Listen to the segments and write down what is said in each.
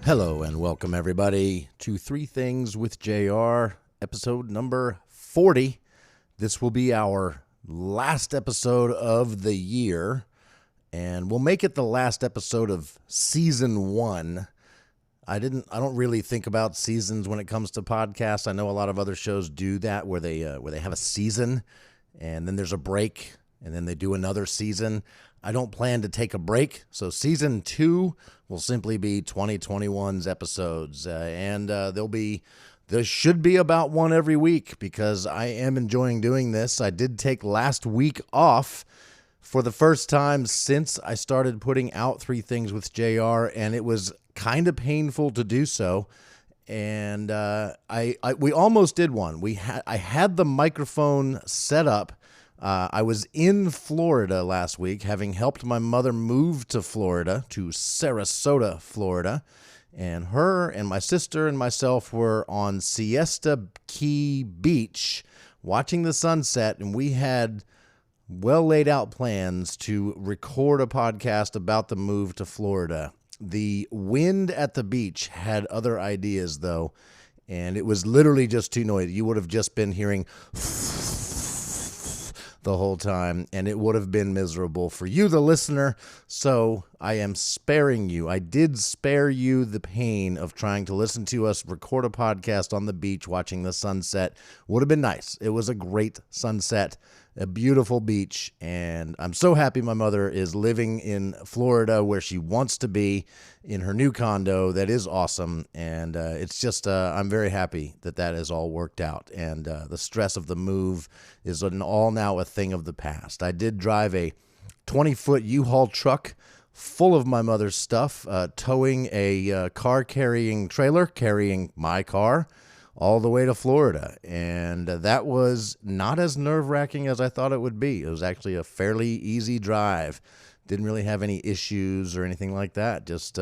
Hello and welcome everybody to Three Things with JR, episode number 40. This will be our last episode of the year, and we'll make it the last episode of season 1. I don't really think about seasons when it comes to podcasts. I know a lot of other shows do that where they have a season and then there's a break and then they do another season. I don't plan to take a break, so season 2 will simply be 2021's episodes, and there should be about one every week because I am enjoying doing this. I did take last week off for the first time since I started putting out Three Things with JR, and it was kind of painful to do so. And we almost did one. I had the microphone set up. I was in Florida last week, having helped my mother move to Florida, to Sarasota, Florida. And her and my sister and myself were on Siesta Key Beach watching the sunset, and we had well laid out plans to record a podcast about the move to Florida. The wind at the beach had other ideas, though, and it was literally just too noisy. You would have just been hearing the whole time, and it would have been miserable for you, the listener, so I am sparing you. I did spare you the pain of trying to listen to us record a podcast on the beach watching the sunset. Would have been nice. It was a great sunset, a beautiful beach, and I'm so happy my mother is living in Florida where she wants to be in her new condo. That is awesome, and it's just I'm very happy that has all worked out, and the stress of the move is all now a thing of the past. I did drive a 20-foot U-Haul truck full of my mother's stuff, towing a car-carrying trailer, carrying my car, all the way to Florida, and that was not as nerve-wracking as I thought it would be. It was actually a fairly easy drive. Didn't really have any issues or anything like that. Just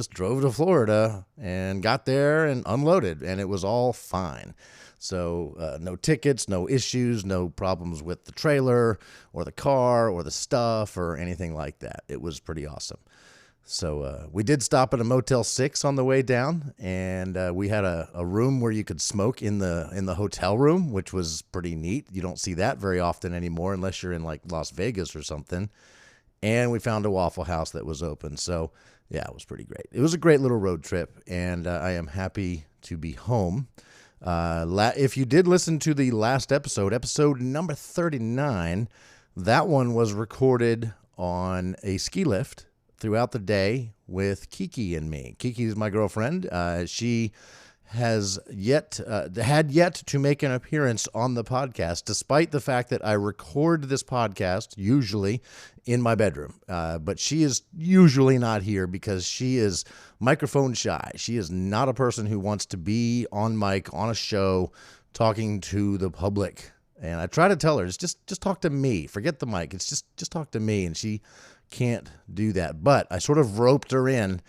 drove to Florida and got there and unloaded, and it was all fine. So no tickets, no issues, no problems with the trailer or the car or the stuff or anything like that. It was pretty awesome. So we did stop at a Motel 6 on the way down, and we had a room where you could smoke in the hotel room, which was pretty neat. You don't see that very often anymore unless you're in like Las Vegas or something. And we found a Waffle House that was open. So yeah, it was pretty great. It was a great little road trip, and I am happy to be home. If you did listen to the last episode number 39, that one was recorded on a ski lift throughout the day with Kiki and me. Kiki is my girlfriend. She has had yet to make an appearance on the podcast, despite the fact that I record this podcast usually in my bedroom. But she is usually not here because she is microphone shy. She is not a person who wants to be on mic on a show talking to the public. And I try to tell her, just talk to me. Forget the mic. It's just talk to me. And she can't do that. But I sort of roped her in.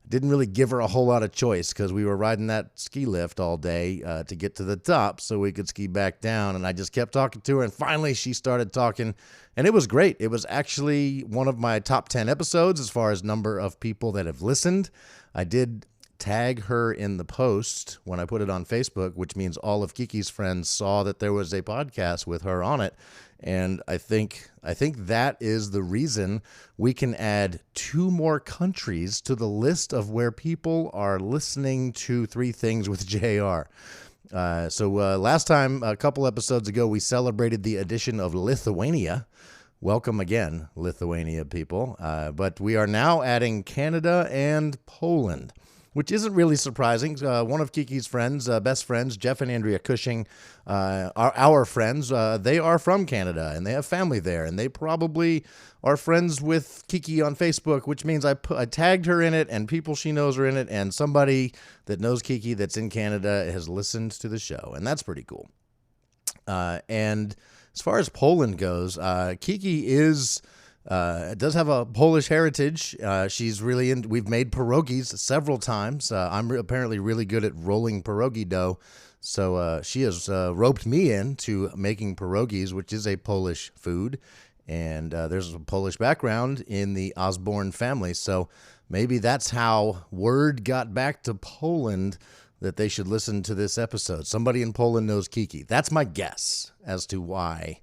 Didn't really give her a whole lot of choice because we were riding that ski lift all day to get to the top so we could ski back down. And I just kept talking to her. And finally she started talking, and it was great. It was actually one of my top 10 episodes as far as number of people that have listened. I did tag her in the post when I put it on Facebook, which means all of Kiki's friends saw that there was a podcast with her on it. And I think that is the reason we can add 2 more countries to the list of where people are listening to Three Things with JR. So last time, a couple episodes ago, we celebrated the addition of Lithuania. Welcome again, Lithuania people. But we are now adding Canada and Poland, which isn't really surprising. One of Kiki's friends, best friends, Jeff and Andrea Cushing, are our friends. They are from Canada, and they have family there, and they probably are friends with Kiki on Facebook, which means I tagged her in it, and people she knows are in it, and somebody that knows Kiki that's in Canada has listened to the show, and that's pretty cool. And as far as Poland goes, Kiki does have a Polish heritage. She's really we've made pierogies several times. I'm apparently really good at rolling pierogi dough. So she has roped me in to making pierogies, which is a Polish food. And there's a Polish background in the Osborne family. So maybe that's how word got back to Poland that they should listen to this episode. Somebody in Poland knows Kiki. That's my guess as to why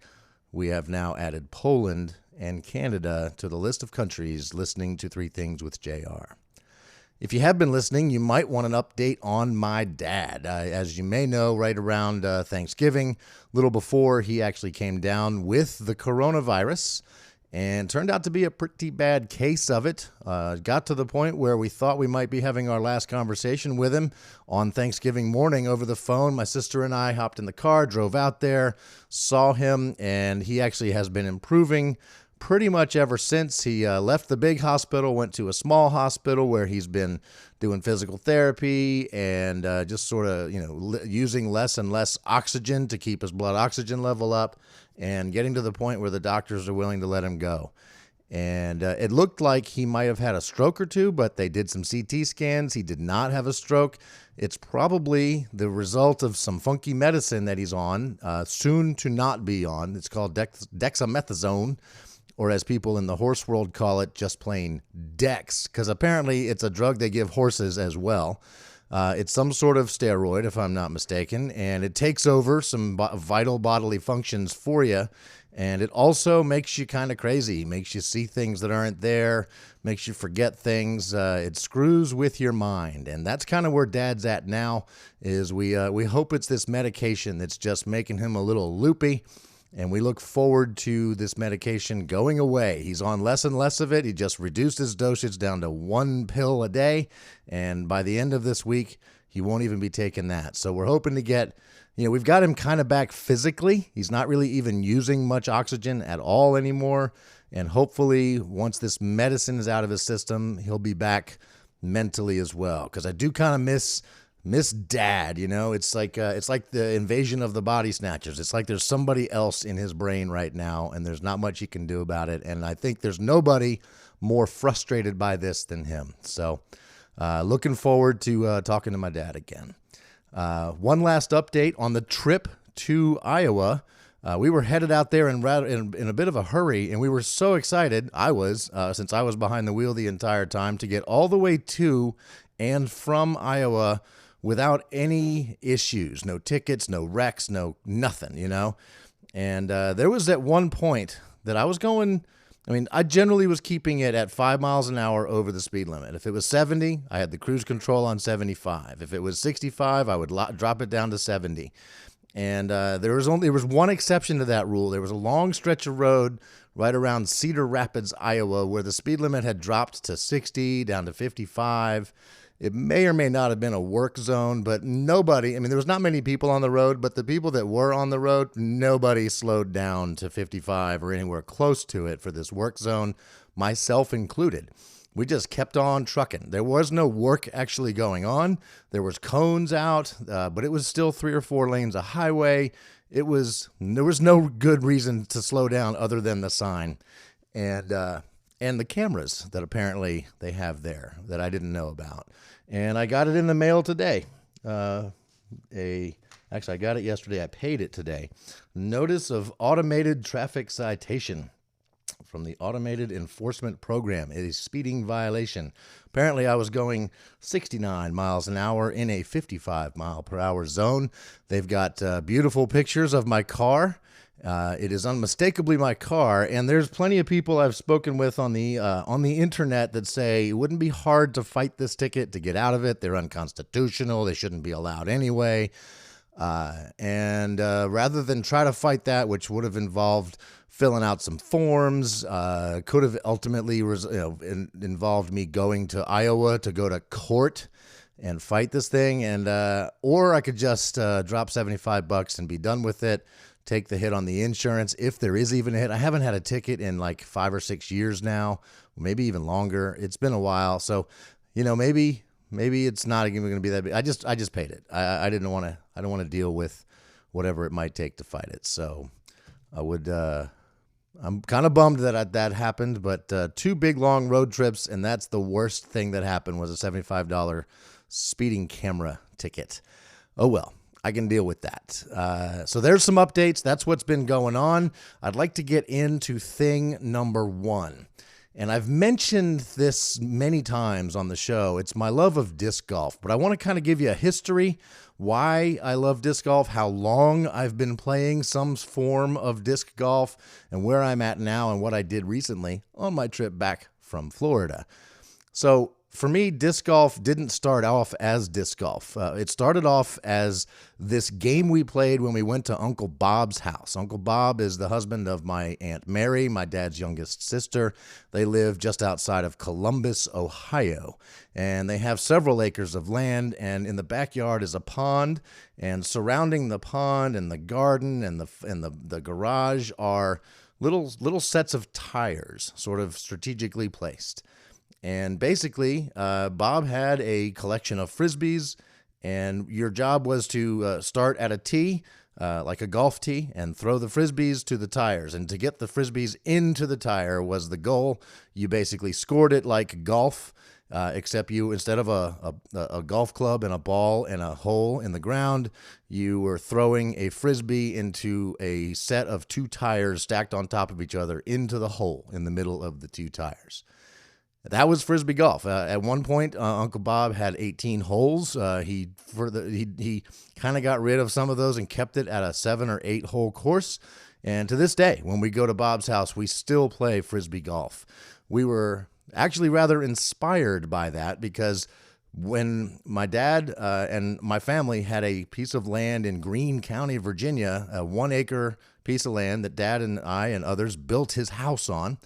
we have now added Poland and Canada to the list of countries listening to Three Things with JR. If you have been listening, you might want an update on my dad. As you may know, right around Thanksgiving, a little before, he actually came down with the coronavirus and turned out to be a pretty bad case of it. Got to the point where we thought we might be having our last conversation with him on Thanksgiving morning over the phone. My sister and I hopped in the car, drove out there, saw him, and he actually has been improving pretty much ever since. He left the big hospital, went to a small hospital where he's been doing physical therapy and just sort of, using less and less oxygen to keep his blood oxygen level up and getting to the point where the doctors are willing to let him go. And it looked like he might have had a stroke or two, but they did some CT scans. He did not have a stroke. It's probably the result of some funky medicine that he's on, soon to not be on. It's called dexamethasone, or as people in the horse world call it, just plain Dex, because apparently it's a drug they give horses as well. It's some sort of steroid, if I'm not mistaken, and it takes over some vital bodily functions for you, and it also makes you kind of crazy, makes you see things that aren't there, makes you forget things. It screws with your mind, and that's kind of where Dad's at now, is we hope it's this medication that's just making him a little loopy. And we look forward to this medication going away. He's on less and less of it. He just reduced his dosage down to 1 pill a day. And by the end of this week, he won't even be taking that. So we're hoping to get, we've got him kind of back physically. He's not really even using much oxygen at all anymore. And hopefully, once this medicine is out of his system, he'll be back mentally as well. Because I do kind of miss Dad, it's like the invasion of the body snatchers. It's like there's somebody else in his brain right now, and there's not much he can do about it. And I think there's nobody more frustrated by this than him. So looking forward to talking to my dad again. One last update on the trip to Iowa. We were headed out there in a bit of a hurry, and we were so excited. I was, since I was behind the wheel the entire time, to get all the way to and from Iowa without any issues, no tickets, no wrecks, no nothing, And there was at one point that I was going, I generally was keeping it at 5 miles an hour over the speed limit. If it was 70, I had the cruise control on 75. If it was 65, I would drop it down to 70. And there was one exception to that rule. There was a long stretch of road right around Cedar Rapids, Iowa, where the speed limit had dropped to 60, down to 55. It may or may not have been a work zone, but nobody, there was not many people on the road, but the people that were on the road, nobody slowed down to 55 or anywhere close to it for this work zone, myself included. We just kept on trucking. There was no work actually going on. There was cones out, but it was still 3 or 4 lanes of highway. There was no good reason to slow down other than the sign and the cameras that apparently they have there that I didn't know about. And I got it in the mail today. Actually, I got it yesterday. I paid it today. Notice of automated traffic citation from the Automated Enforcement Program. It is speeding violation. Apparently, I was going 69 miles an hour in a 55 mile per hour zone. They've got beautiful pictures of my car. It is unmistakably my car, and there's plenty of people I've spoken with on the internet that say it wouldn't be hard to fight this ticket to get out of it. They're unconstitutional. They shouldn't be allowed anyway. And rather than try to fight that, which would have involved filling out some forms, could have ultimately involved me going to Iowa to go to court and fight this thing, and or I could just drop $75 and be done with it. Take the hit on the insurance, if there is even a hit. I haven't had a ticket in like 5 or 6 years now, maybe even longer. It's been a while, so maybe it's not even going to be that big. I just paid it. I don't want to deal with whatever it might take to fight it. So I would. I'm kind of bummed that happened, but 2 big long road trips, and that's the worst thing that happened was a $75 speeding camera ticket. Oh well. I can deal with that. So there's some updates. That's what's been going on. I'd like to get into thing number one. And I've mentioned this many times on the show. It's my love of disc golf, but I want to kind of give you a history, why I love disc golf, how long I've been playing some form of disc golf, and where I'm at now and what I did recently on my trip back from Florida. So for me, disc golf didn't start off as disc golf. It started off as this game we played when we went to Uncle Bob's house. Uncle Bob is the husband of my Aunt Mary, my dad's youngest sister. They live just outside of Columbus, Ohio, and they have several acres of land, and in the backyard is a pond, and surrounding the pond and the garden and the garage are little sets of tires, sort of strategically placed. And basically, Bob had a collection of Frisbees, and your job was to start at a tee, like a golf tee, and throw the Frisbees to the tires. And to get the Frisbees into the tire was the goal. You basically scored it like golf, except you, instead of a golf club and a ball and a hole in the ground, you were throwing a Frisbee into a set of two tires stacked on top of each other into the hole in the middle of the two tires. That was Frisbee golf. At one point, Uncle Bob had 18 holes. He kind of got rid of some of those and kept it at a 7 or 8 hole course. And to this day, when we go to Bob's house, we still play Frisbee golf. We were actually rather inspired by that because when my dad and my family had a piece of land in Greene County, Virginia, a 1-acre piece of land that Dad and I and others built his house on.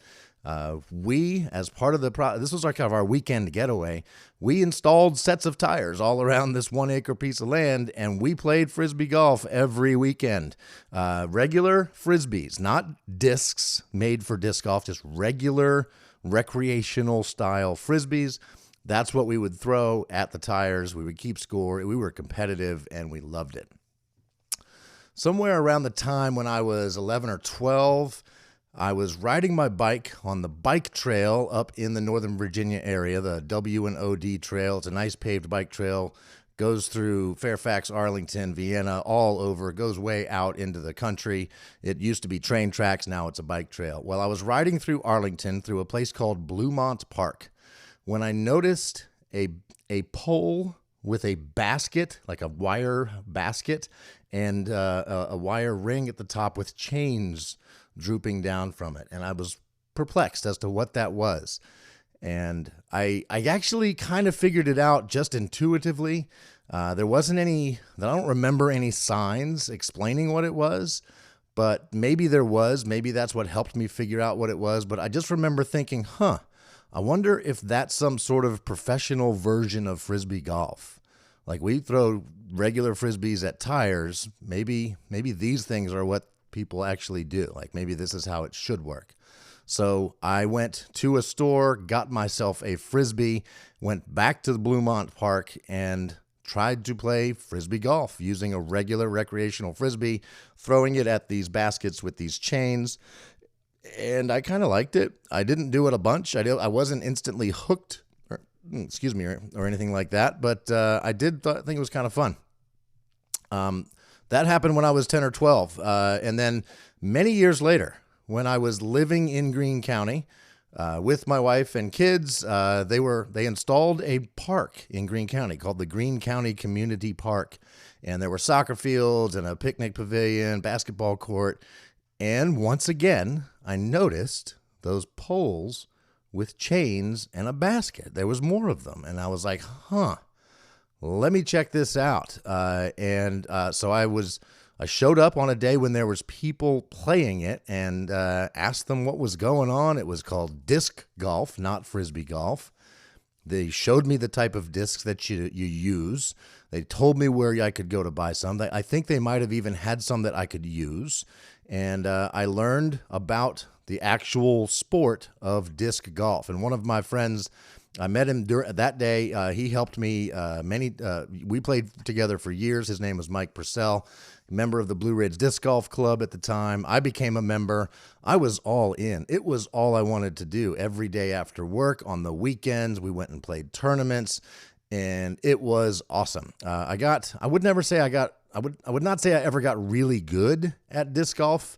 We, as part of this was our kind of our weekend getaway, we installed sets of tires all around this 1-acre piece of land, and we played Frisbee golf every weekend. Regular Frisbees, not discs made for disc golf, just regular recreational style Frisbees. That's what we would throw at the tires. We would keep score. We were competitive, and we loved it. Somewhere around the time when I was 11 or 12, I was riding my bike on the bike trail up in the Northern Virginia area, the W&OD trail. It's a nice paved bike trail, goes through Fairfax, Arlington, Vienna, all over, goes way out into the country. It used to be train tracks, now it's a bike trail. Well, I was riding through Arlington through a place called Bluemont Park when I noticed a pole with a basket, like a wire basket, and a wire ring at the top with chains drooping down from it. And I was perplexed as to what that was. And I actually kind of figured it out just intuitively. There wasn't I don't remember any signs explaining what it was, but maybe there was. Maybe that's what helped me figure out what it was. But I just remember thinking, I wonder if that's some sort of professional version of Frisbee golf. Like we throw regular Frisbees at tires. Maybe these things are what people actually do. Like maybe this is how it should work. So I went to a store, got myself a Frisbee, went back to the Bluemont Park and tried to play Frisbee golf using a regular recreational Frisbee, throwing it at these baskets with these chains. And I kind of liked it. I didn't do it a bunch. I wasn't instantly hooked or anything like that, but I did think it was kind of fun. That happened when I was 10 or 12. And then many years later, when I was living in Greene County with my wife and kids, they installed a park in Greene County called the Greene County Community Park. And there were soccer fields and a picnic pavilion, basketball court. And once again, I noticed those poles with chains and a basket. There was more of them. And I was like, let me check this out. So I showed up on a day when there was people playing it and asked them what was going on. It was called disc golf, not Frisbee golf. They showed me the type of discs that you use. They told me where I could go to buy some. I think they might have even had some that I could use. And I learned about the actual sport of disc golf. And one of my friends, I met him that day. He helped me we played together for years. His name was Mike Purcell, member of the Blue Ridge Disc Golf Club at the time. I became a member. I was all in. It was all I wanted to do every day after work. On the weekends, we went and played tournaments, and it was awesome. I would never say I got I would not say I ever got really good at disc golf.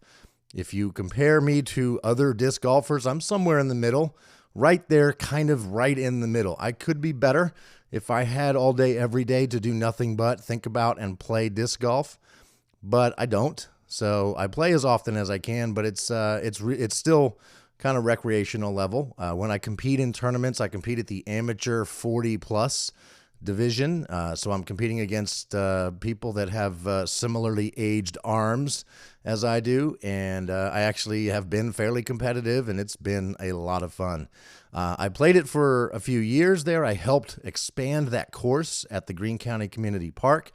If you compare me to other disc golfers, I'm somewhere in the middle, right there, kind of right in the middle. I could be better if I had all day, every day to do nothing but think about and play disc golf, but I don't. So I play as often as I can, but it's still kind of recreational level. When I compete in tournaments, I compete at the amateur 40 plus division. So I'm competing against people that have similarly aged arms as I do. And I actually have been fairly competitive, and it's been a lot of fun. I played it for a few years there. I helped expand that course at the Greene County Community Park,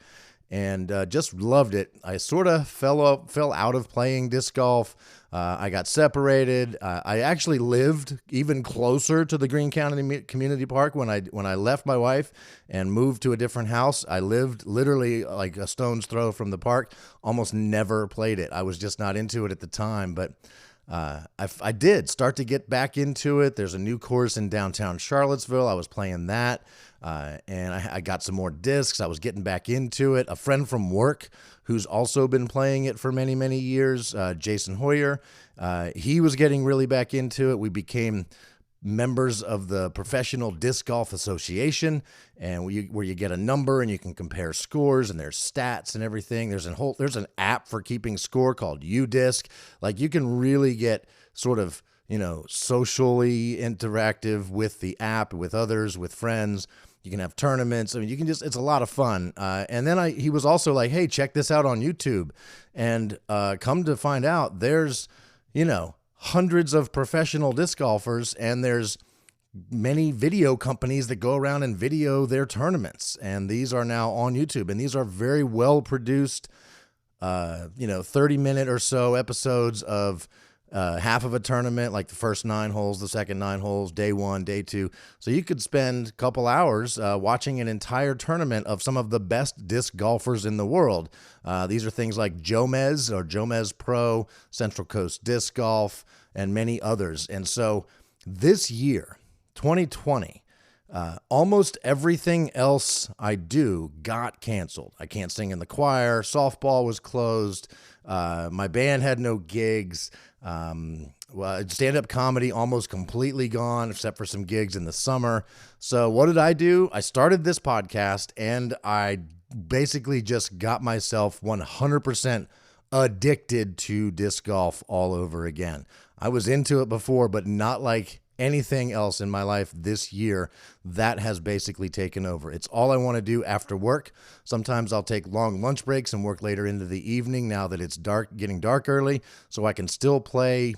and just loved it. I sort of fell out of playing disc golf. I got separated. I actually lived even closer to the Greene County Community Park when I left my wife and moved to a different house. I lived literally like a stone's throw from the park. Almost never played it. I was just not into it at the time, but I did start to get back into it. There's a new course in downtown Charlottesville. I was playing that. And I got some more discs. I was getting back into it. A friend from work who's also been playing it for many, many years, Jason Hoyer, he was getting really back into it. We became members of the Professional Disc Golf Association, and where you get a number and you can compare scores, and there's stats and everything. There's an app for keeping score called UDisc. Like, you can really get sort of, socially interactive with the app, with others, with friends. You can have tournaments. I mean, it's a lot of fun. And then he was also like, hey, check this out on YouTube. And come to find out, there's, hundreds of professional disc golfers, and there's many video companies that go around and video their tournaments. And these are now on YouTube. And these are very well produced, 30-minute or so episodes of half of a tournament, like the first 9 holes, the second 9 holes, day 1, day 2. So you could spend a couple hours watching an entire tournament of some of the best disc golfers in the world. These are things like Jomez or Jomez Pro, Central Coast Disc Golf, and many others. And so this year, 2020, almost everything else I do got canceled. I can't sing in the choir. Softball was closed. My band had no gigs. Stand-up comedy almost completely gone, except for some gigs in the summer. So what did I do? I started this podcast, and I basically just got myself 100% addicted to disc golf all over again. I was into it before, but not like anything else in my life this year. That has basically taken over. It's all I want to do after work. Sometimes I'll take long lunch breaks and work later into the evening now that it's dark, getting dark early, so I can still play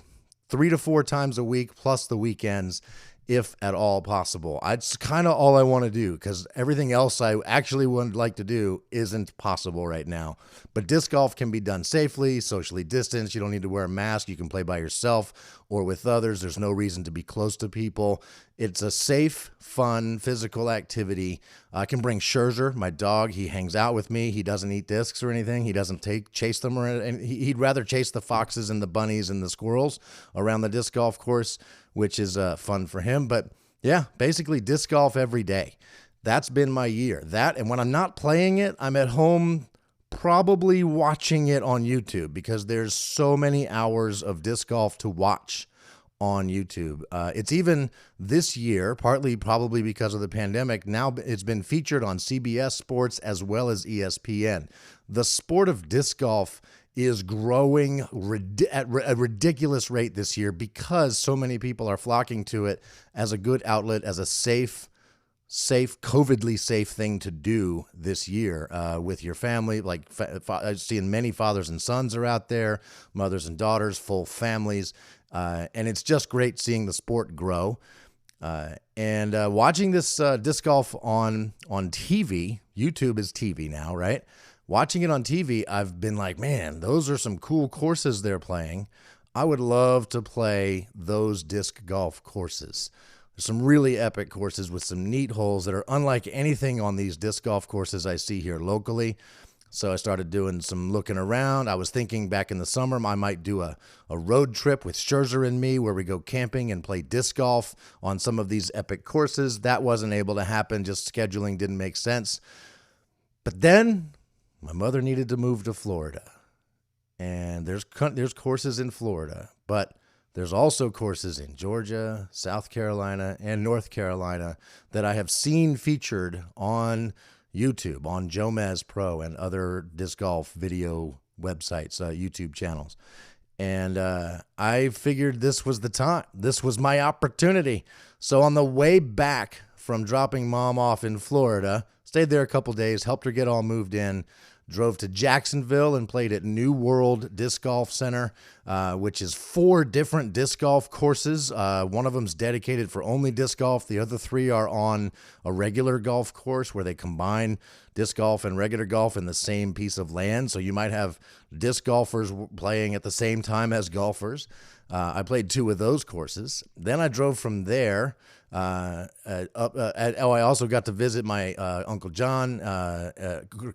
3 to 4 times a week plus the weekends, if at all possible. It's kind of all I want to do, because everything else I actually would like to do isn't possible right now. But disc golf can be done safely, socially distanced. You don't need to wear a mask. You can play by yourself or with others. There's no reason to be close to people. It's a safe, fun, physical activity. I can bring Scherzer, my dog. He hangs out with me. He doesn't eat discs or anything. He doesn't chase them, he'd rather chase the foxes and the bunnies and the squirrels around the disc golf course, which is fun for him. But yeah, basically disc golf every day. That's been my year. That, and when I'm not playing it, I'm at home probably watching it on YouTube, because there's so many hours of disc golf to watch on YouTube. It's even this year, partly probably because of the pandemic, now it's been featured on CBS Sports as well as ESPN. The sport of disc golf is growing at a ridiculous rate this year, because so many people are flocking to it as a good outlet, as a safe, COVIDly safe thing to do this year with your family. Like, I'm seeing many fathers and sons are out there, mothers and daughters, full families. And it's just great seeing the sport grow. And watching this disc golf on TV, YouTube is TV now, right? Watching it on TV, I've been like, man, those are some cool courses they're playing. I would love to play those disc golf courses. There's some really epic courses with some neat holes that are unlike anything on these disc golf courses I see here locally. So I started doing some looking around. I was thinking back in the summer I might do a road trip with Scherzer and me where we go camping and play disc golf on some of these epic courses. That wasn't able to happen. Just scheduling didn't make sense. But then my mother needed to move to Florida. And there's courses in Florida, but there's also courses in Georgia, South Carolina, and North Carolina that I have seen featured on YouTube, on Jomez Pro and other disc golf video websites, YouTube channels. And I figured this was the time. This was my opportunity. So on the way back from dropping Mom off in Florida, stayed there a couple days, helped her get all moved in, drove to Jacksonville and played at New World Disc Golf Center, which is 4 different disc golf courses. One of them's dedicated for only disc golf. The other 3 are on a regular golf course where they combine disc golf and regular golf in the same piece of land. So you might have disc golfers playing at the same time as golfers. I played 2 of those courses. Then I drove from there I also got to visit my Uncle John,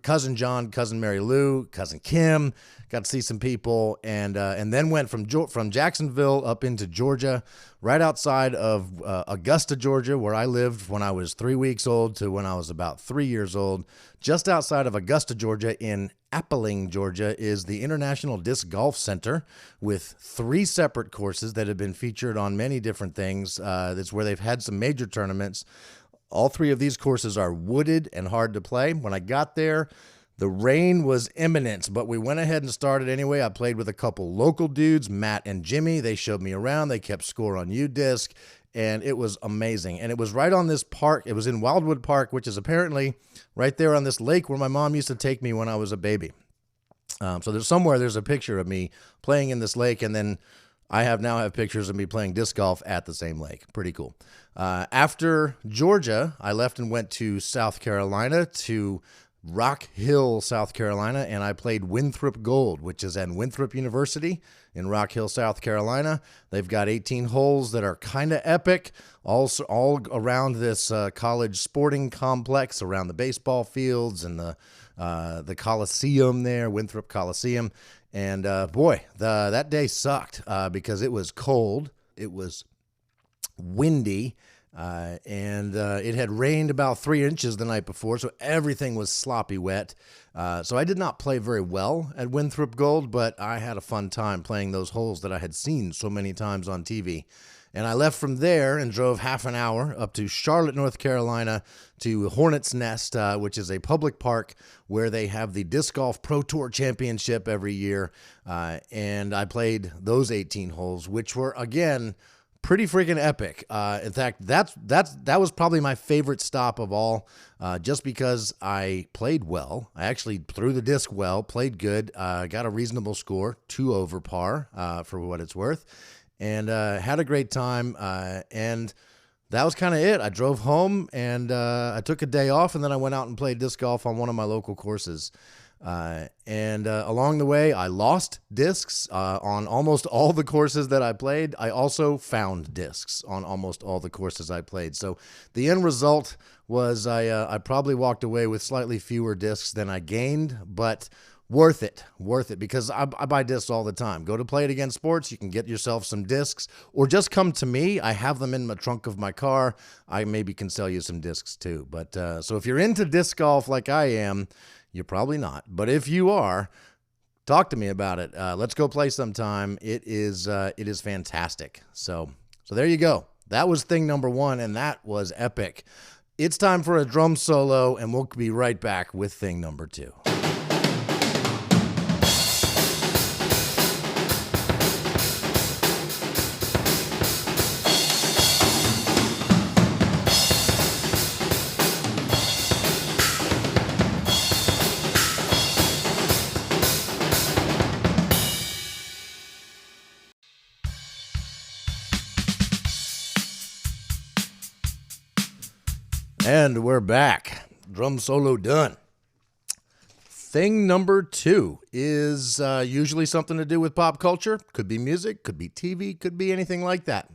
cousin John, cousin Mary Lou, cousin Kim. Got to see some people, and then went from Jacksonville up into Georgia, right outside of Augusta, Georgia, where I lived when I was 3 weeks old to when I was about 3 years old. Just outside of Augusta, Georgia, in Appling, Georgia, is the International Disc Golf Center with 3 separate courses that have been featured on many different things. That's where they've had some major tournaments. All 3 of these courses are wooded and hard to play. When I got there, the rain was imminent, but we went ahead and started anyway. I played with a couple local dudes, Matt and Jimmy. They showed me around. They kept score on U-Disc, and it was amazing. And it was right on this park. It was in Wildwood Park, which is apparently right there on this lake where my mom used to take me when I was a baby. So there's a picture of me playing in this lake, and then I now have pictures of me playing disc golf at the same lake. Pretty cool. After Georgia, I left and went to South Carolina, to Rock Hill, South Carolina, and I played Winthrop Gold, which is at Winthrop University in Rock Hill, South Carolina. They've got 18 holes that are kind of epic, all around this college sporting complex, around the baseball fields and the Coliseum there, Winthrop Coliseum. And boy, that day sucked because it was cold, it was windy, and it had rained about 3 inches the night before, so everything was sloppy wet. So I did not play very well at Winthrop Gold, but I had a fun time playing those holes that I had seen so many times on TV. And I left from there and drove half an hour up to Charlotte, North Carolina, to Hornets Nest, which is a public park where they have the Disc Golf Pro Tour Championship every year. And I played those 18 holes, which were, again, pretty freaking epic. In fact, that was probably my favorite stop of all, just because I played well. I actually threw the disc well, played good, got a reasonable score, 2 over par, for what it's worth, and had a great time. And that was kind of it. I drove home, and I took a day off, and then I went out and played disc golf on one of my local courses. And along the way, I lost discs on almost all the courses that I played. I also found discs on almost all the courses I played. So the end result was I probably walked away with slightly fewer discs than I gained, but worth it, because I buy discs all the time. Go to Play It Again Sports, you can get yourself some discs, or just come to me. I have them in the trunk of my car. I maybe can sell you some discs too. But so if you're into disc golf like I am, you're probably not. But if you are, talk to me about it. Let's go play sometime. It is fantastic. So there you go. That was thing number 1, and that was epic. It's time for a drum solo, and we'll be right back with thing number 2. And we're back. Drum solo done. Thing number 2 is usually something to do with pop culture. Could be music, could be TV, could be anything like that.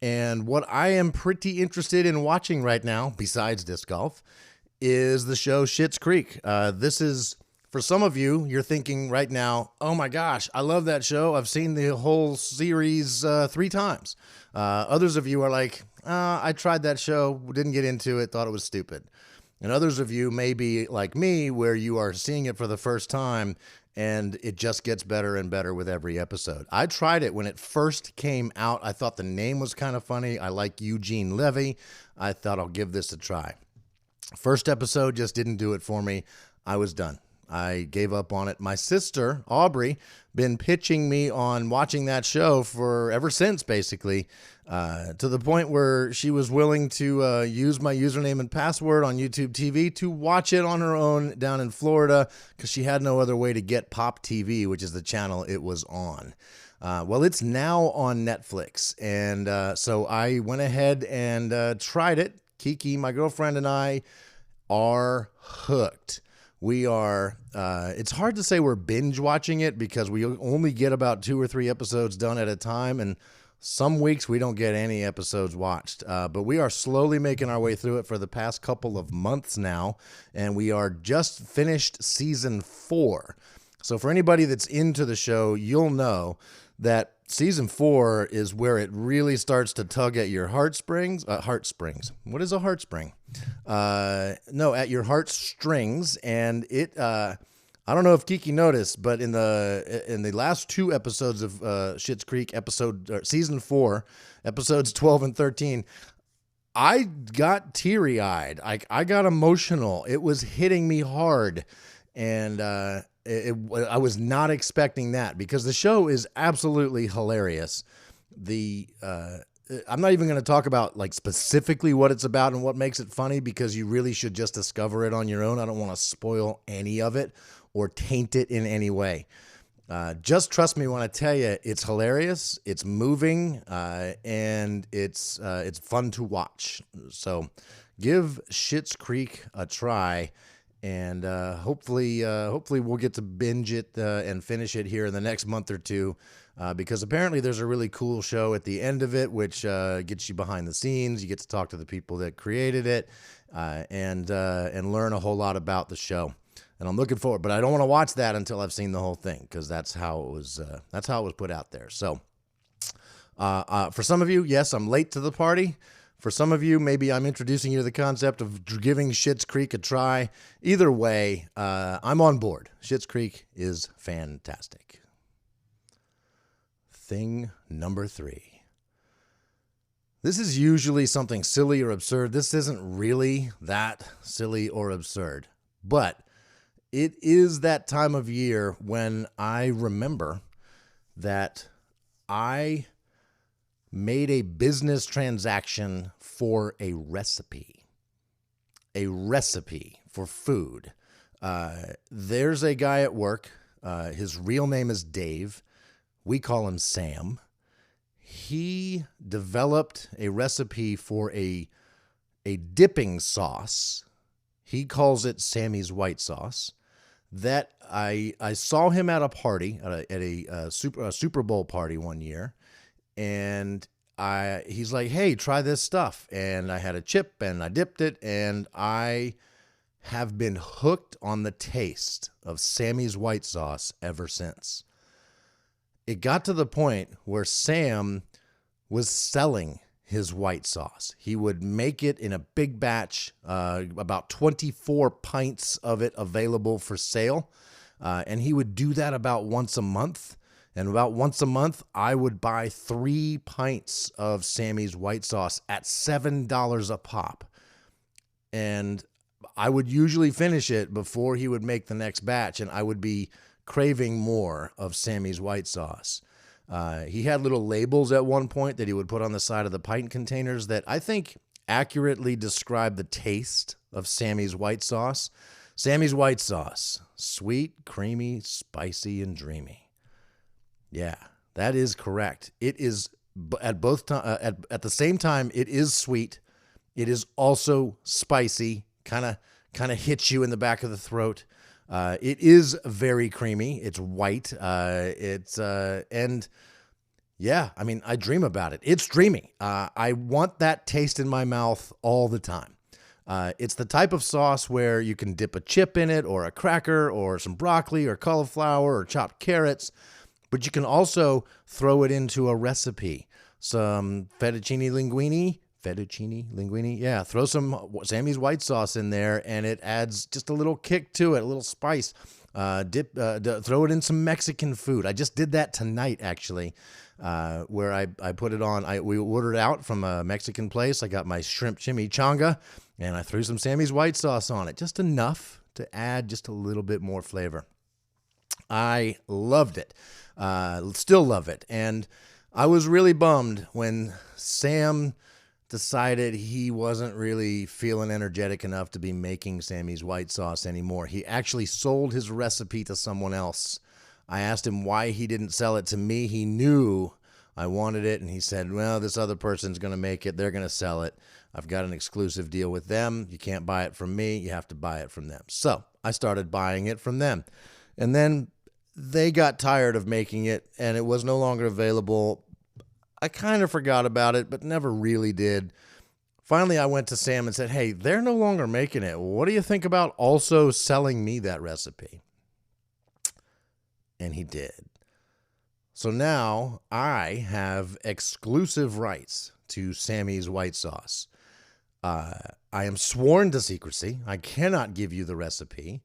And what I am pretty interested in watching right now, besides disc golf, is the show Schitt's Creek. This is, for some of you, you're thinking right now, oh my gosh, I love that show. I've seen the whole series 3 times. Others of you are like, I tried that show, didn't get into it, thought it was stupid. And others of you may be like me, where you are seeing it for the first time and it just gets better and better with every episode. I tried it when it first came out. I thought the name was kind of funny. I like Eugene Levy. I thought I'll give this a try. First episode just didn't do it for me. I was done. I gave up on it. My sister, Aubrey, been pitching me on watching that show for ever since, basically, to the point where she was willing to use my username and password on YouTube TV to watch it on her own down in Florida because she had no other way to get Pop TV, which is the channel it was on. Well, it's now on Netflix, and so I went ahead and tried it. Kiki, my girlfriend, and I are hooked. We are, it's hard to say we're binge watching it because we only get about 2 or 3 episodes done at a time. And some weeks we don't get any episodes watched. But we are slowly making our way through it for the past couple of months now. And we are just finished season 4. So for anybody that's into the show, you'll know that season 4 is where it really starts to tug at your heartstrings. What is a heartspring? No, at your heartstrings. And it, I don't know if Kiki noticed, but in the last 2 episodes of Schitt's Creek, season 4, episodes 12 and 13, I got teary-eyed. I got emotional. It was hitting me hard, and I was not expecting that because the show is absolutely hilarious. I'm not even going to talk about like specifically what it's about and what makes it funny because you really should just discover it on your own. I don't want to spoil any of it or taint it in any way. Just trust me when I tell you it's hilarious, it's moving, and it's fun to watch. So give Schitt's Creek a try. And hopefully we'll get to binge it and finish it here in the next month or 2, because apparently there's a really cool show at the end of it, which gets you behind the scenes. You get to talk to the people that created it, and learn a whole lot about the show. And I'm looking forward, but I don't want to watch that until I've seen the whole thing because that's how it was put out there. So for some of you, yes, I'm late to the party. For some of you, maybe I'm introducing you to the concept of giving Schitt's Creek a try. Either way, I'm on board. Schitt's Creek is fantastic. Thing number 3. This is usually something silly or absurd. This isn't really that silly or absurd, but it is that time of year when I remember that I made a business transaction for a recipe for food. There's a guy at work. His real name is Dave. We call him Sam. He developed a recipe for a dipping sauce. He calls it Sammy's white sauce. That I saw him at a party, at a Super Bowl party one year. And he's like, hey, try this stuff. And I had a chip and I dipped it. And I have been hooked on the taste of Sammy's white sauce ever since. It got to the point where Sam was selling his white sauce. He would make it in a big batch, about 24 pints of it available for sale. And he would do that about once a month. And about once a month, I would buy 3 pints of Sammy's white sauce at $7 a pop. And I would usually finish it before he would make the next batch, and I would be craving more of Sammy's white sauce. He had little labels at one point that he would put on the side of the pint containers that I think accurately describe the taste of Sammy's white sauce. Sammy's white sauce, sweet, creamy, spicy, and dreamy. Yeah, that is correct. It is at the same time. It is sweet. It is also spicy. Kind of hits you in the back of the throat. It is very creamy. It's white. And yeah, I mean, I dream about it. It's dreamy. I want that taste in my mouth all the time. It's the type of sauce where you can dip a chip in it, or a cracker, or some broccoli, or cauliflower, or chopped carrots. But you can also throw it into a recipe. Some fettuccine linguine, fettuccine, linguine. Yeah, throw some Sammy's white sauce in there, and it adds just a little kick to it, a little spice. Throw it in some Mexican food. I just did that tonight, actually, where I put it on. We ordered out from a Mexican place. I got my shrimp chimichanga, and I threw some Sammy's white sauce on it, just enough to add just a little bit more flavor. I loved it. Still love it. And I was really bummed when Sam decided he wasn't really feeling energetic enough to be making Sammy's white sauce anymore. He actually sold his recipe to someone else. I asked him why he didn't sell it to me. He knew I wanted it, and he said, well, this other person's going to make it. They're going to sell it. I've got an exclusive deal with them. You can't buy it from me. You have to buy it from them. So I started buying it from them. And then they got tired of making it, and it was no longer available. I kind of forgot about it, but never really did. Finally, I went to Sam and said, hey, they're no longer making it. What do you think about also selling me that recipe? And he did. So now I have exclusive rights to Sammy's white sauce. I am sworn to secrecy. I cannot give you the recipe.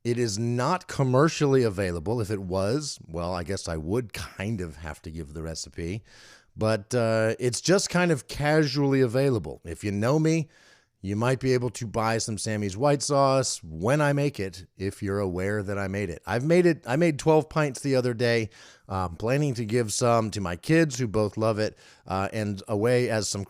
It is not commercially available. If it was, well, I guess I would kind of have to give the recipe. But it's just kind of casually available. If you know me, you might be able to buy some Sammy's white sauce when I make it, if you're aware that I made it. I made 12 pints the other day, planning to give some to my kids who both love it, and away as some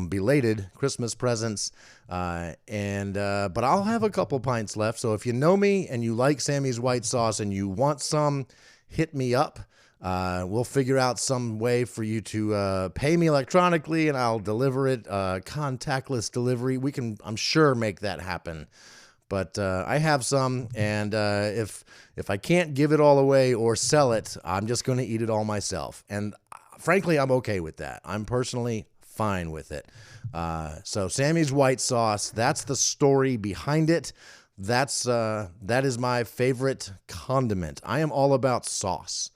belated Christmas presents. But I'll have a couple pints left. So if you know me and you like Sammy's white sauce and you want some, hit me up. We'll figure out some way for you to pay me electronically, and I'll deliver it, contactless delivery. We can, I'm sure, make that happen. But I have some, and if I can't give it all away or sell it, I'm just going to eat it all myself. And frankly, I'm okay with that. I'm personally fine with it. So Sammy's white sauce, that's the story behind it. That is my favorite condiment. I am all about sauce.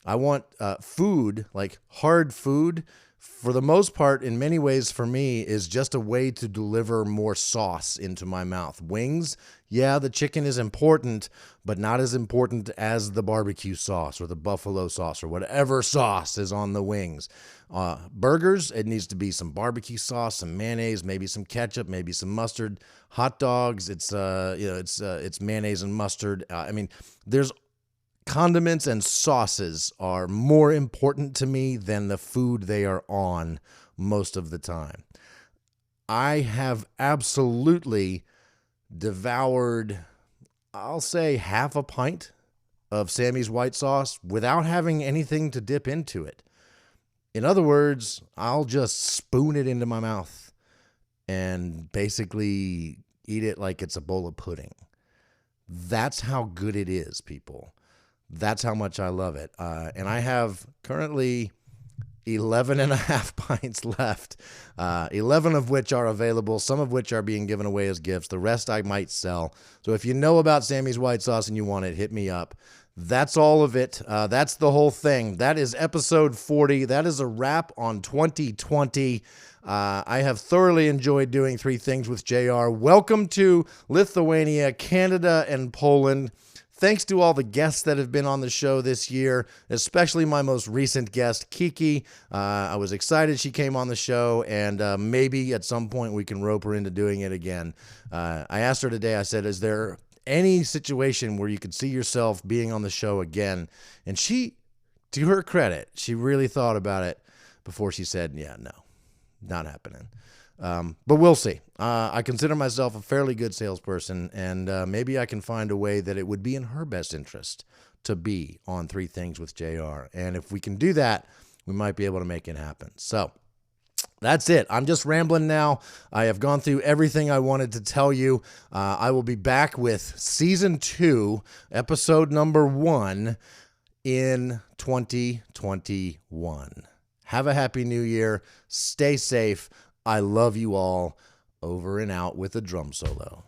I want food, like hard food, for the most part, in many ways for me, is just a way to deliver more sauce into my mouth. Wings, yeah, the chicken is important, but not as important as the barbecue sauce or the buffalo sauce or whatever sauce is on the wings. Burgers, it needs to be some barbecue sauce, some mayonnaise, maybe some ketchup, maybe some mustard. Hot dogs, it's mayonnaise and mustard. There's condiments and sauces are more important to me than the food they are on most of the time. I have absolutely devoured, I'll say, half a pint of Sammy's white sauce without having anything to dip into it. In other words, I'll just spoon it into my mouth and basically eat it like it's a bowl of pudding. That's how good it is, people. That's how much I love it. And I have currently 11 and a half pints left, 11 of which are available, some of which are being given away as gifts. The rest I might sell. So if you know about Sammy's white sauce and you want it, hit me up. That's all of it. That's the whole thing. That is episode 40. That is a wrap on 2020. I have thoroughly enjoyed doing Three Things with JR. Welcome to Lithuania, Canada, and Poland. Thanks to all the guests that have been on the show this year, especially my most recent guest, Kiki. I was excited she came on the show, and maybe at some point we can rope her into doing it again. I asked her today, I said, is there any situation where you could see yourself being on the show again? And she, to her credit, she really thought about it before she said, yeah, no, not happening. But we'll see. I consider myself a fairly good salesperson, and maybe I can find a way that it would be in her best interest to be on Three Things with JR. And if we can do that, we might be able to make it happen. So that's it. I'm just rambling now. I have gone through everything I wanted to tell you. I will be back with season 2, episode number 1 in 2021. Have a happy new year. Stay safe. I love you all. Over and out with a drum solo.